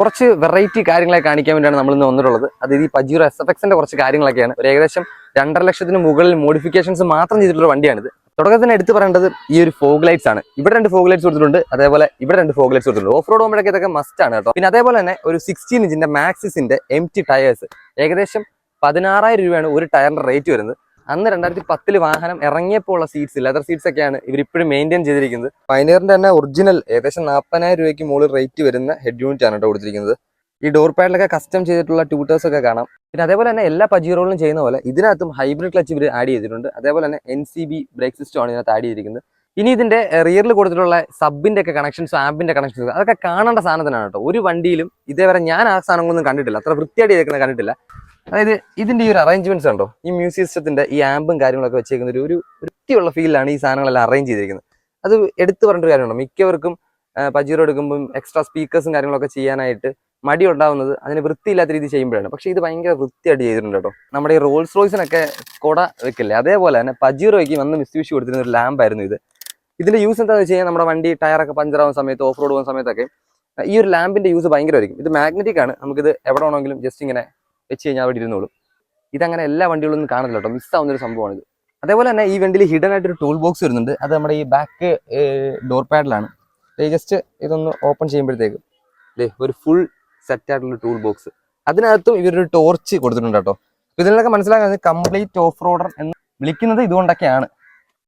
കുറച്ച് വെറൈറ്റി കാര്യങ്ങളെ കാണിക്കാൻ വേണ്ടിയാണ് നമ്മൾ ഇന്ന് വന്നിട്ടുള്ളത്. അത് ഈ പജീറോ SFXന്റെ കുറച്ച് കാര്യങ്ങളൊക്കെയാണ്. ഒരു ഏകദേശം 2.5 ലക്ഷത്തിന് മുകളിൽ മോഡിഫിക്കേഷൻസ് മാത്രം ചെയ്തിട്ടുള്ള വണ്ടിയാണിത്. തുടക്കത്തിൽ തന്നെ എടുത്ത് പറയേണ്ടത് ഈ ഒരു ഫോഗ് ലൈറ്റ്സ് ആണ്. ഇവിടെ 2 ഫോഗ് ലൈറ്റ്സ് കൊടുത്തിട്ടുണ്ട്, അതേപോലെ ഇവിടെ 2 ഫോഗ് ലൈറ്റ്സ് കൊടുത്തിട്ടുണ്ട്. ഓഫ് റോഡ് പോകുമ്പോഴൊക്കെ ഇതൊക്കെ മസ്റ്റ് ആണ് കേട്ടോ. പിന്നെ അതേപോലെ തന്നെ ഒരു 16 ഇഞ്ചിന്റെ മാക്സിസിന്റെ MT ടയേഴ്സ്, ഏകദേശം 16,000 രൂപയാണ് ഒരു ടയറിന്റെ റേറ്റ് വരുന്നത്. അന്ന് 2010 വാഹനം ഇറങ്ങിയപ്പോൾ ഉള്ള സീറ്റ്സ്, ലെതർ സീറ്റ്സ് ഒക്കെയാണ് ഇവരിപ്പോഴും മെയിൻറ്റെയിൻ ചെയ്തിരിക്കുന്നത്. പയനിയറിന്റെ തന്നെ ഒറിജിനൽ ഏകദേശം 40,000 രൂപയ്ക്ക് മുകളിൽ റേറ്റ് വരുന്ന ഹെഡ് യൂണിറ്റ് ആണ് കേട്ടോ കൊടുത്തിരിക്കുന്നത്. ഈ ഡോർ പാഡിലൊക്കെ കസ്റ്റം ചെയ്തിട്ടുള്ള ട്യൂട്ടേഴ്സ് ഒക്കെ കാണാം. പിന്നെ അതേപോലെ തന്നെ എല്ലാ പജീറോകളും ചെയ്യുന്ന പോലെ ഇതിനകത്തും ഹൈബ്രിഡ് ക്ലച്ച് ഇവർ ആഡ് ചെയ്തിട്ടുണ്ട്. അതേപോലെ തന്നെ NCB ബ്രേക്ക് സിസ്റ്റം ആണ് ഇതിനകത്ത് ആഡ് ചെയ്തിരിക്കുന്നത്. ഇനി ഇതിന്റെ റിയറിൽ കൊടുത്തിട്ടുള്ള സബിന്റെ ഒക്കെ കണക്ഷൻസ്, ആംബിന്റെ കണക്ഷൻസ്, അതൊക്കെ കാണേണ്ട സാധനത്തിനാണ് കേട്ടോ. ഒരു വണ്ടിയിലും ഇതേവരെ ഞാൻ ആ സാധനങ്ങളൊന്നും കണ്ടിട്ടില്ല, അത്ര വൃത്തിയായിട്ട് ചെയ്തേക്കുന്നത് കണ്ടിട്ടില്ല. അതായത് ഇതിന്റെ ഈ ഒരു അറേഞ്ച്മെന്റ്സ് ഉണ്ടോ, ഈ മ്യൂസിക് സിസ്റ്റത്തിന്റെ ഈ ആംബും കാര്യങ്ങളൊക്കെ വെച്ചേക്കുന്ന ഒരു വൃത്തിയുള്ള ഫീലാണ് ഈ സാധനങ്ങളെല്ലാം അറേഞ്ച് ചെയ്തിരിക്കുന്നത്. അത് എടുത്തു പറഞ്ഞൊരു കാര്യമുണ്ടോ, മിക്കവർക്കും പജീറോ എടുക്കുമ്പം എക്സ്ട്രാ സ്പീക്കേഴ്സും കാര്യങ്ങളൊക്കെ ചെയ്യാനായിട്ട് മടി ഉണ്ടാവുന്നത് അതിന് വൃത്തിയില്ലാത്ത രീതി ചെയ്യുമ്പോഴാണ്. പക്ഷേ ഇത് ഭയങ്കര വൃത്തിയായിട്ട് ചെയ്തിട്ടുണ്ട് കേട്ടോ. നമ്മുടെ ഈ റോൾസ് റോയ്സിനൊക്കെ കൊട വെക്കില്ലേ, അതേപോലെ തന്നെ പജീറോയ്ക്ക് വന്ന് മിസ്യൂസ് കൊടുത്തിരുന്ന ഒരു ലാമ്പായിരുന്നു ഇത്. ഇതിന്റെ യൂസ് എന്താണെന്ന് വെച്ച് കഴിഞ്ഞാൽ നമ്മുടെ വണ്ടി ടയറൊക്കെ പഞ്ചറാവുന്ന സമയത്ത്, ഓഫ് റോഡ് പോകുന്ന സമയത്തൊക്കെ ഈ ഒരു ലാമ്പിന്റെ യൂസ് ഭയങ്കരമായിരിക്കും. ഇത് മാഗ്നറ്റിക് ആണ്, നമുക്കിത് എവിടെ വേണമെങ്കിലും ജസ്റ്റ് ഇങ്ങനെ വെച്ച് കഴിഞ്ഞാൽ അവിടെ ഇരുന്നോളും. ഇതങ്ങനെ എല്ലാ വണ്ടികളൊന്നും കാണില്ല കേട്ടോ, മിസ്സാവുന്ന ഒരു സംഭവമാണിത്. അതേപോലെ തന്നെ ഈ വണ്ടിയിൽ ഹിഡൻ ആയിട്ടൊരു ടൂൾ ബോക്സ് വരുന്നുണ്ട്. അത് നമ്മുടെ ഈ ബാക്ക് ഡോർ പാഡിലാണ്. ജസ്റ്റ് ഇതൊന്ന് ഓപ്പൺ ചെയ്യുമ്പോഴത്തേക്ക് ഒരു ഫുൾ സെറ്റ് ആയിട്ടുള്ള ടൂൾ ബോക്സ്, അതിനകത്തും ഇവരൊരു ടോർച്ച് കൊടുത്തിട്ടുണ്ട് കേട്ടോ. അപ്പൊ ഇതിനൊക്കെ മനസ്സിലാക്കുന്നത് കംപ്ലീറ്റ് ഓഫ് റോഡർ എന്ന് വിളിക്കുന്നത് ഇതുകൊണ്ടൊക്കെയാണ്.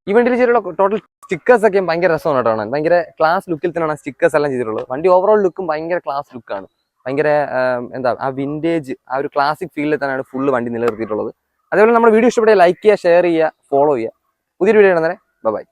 ഈ വണ്ടിയിൽ ചെയ്തിട്ടുള്ള ടോട്ടൽ സ്റ്റിക്കേഴ്സ് ഒക്കെ ഭയങ്കര രസമാണ് കേട്ടോ കാണാൻ. ഭയങ്കര ക്ലാസ് ലുക്കിൽ തന്നെയാണ് സ്റ്റിക്കേഴ്സ് എല്ലാം ചെയ്തിട്ടുള്ളത്. വണ്ടി ഓവറോൾ ലുക്കും ഭയങ്കര ക്ലാസ് ലുക്കാണ്. ഭയങ്കര എന്താ ആ വിന്റേജ്, ആ ഒരു ക്ലാസിക് ഫീലിൽ തന്നെയാണ് ഫുള്ള് വണ്ടി നിലനിർത്തിയിട്ടുള്ളത്. അതേപോലെ നമ്മുടെ വീഡിയോ ഇഷ്ടപ്പെട്ട ലൈക്ക് ചെയ്യുക, ഷെയർ ചെയ്യുക, ഫോളോ ചെയ്യുക. പുതിയൊരു വീഡിയോ കാണുന്നവരെ ബൈ.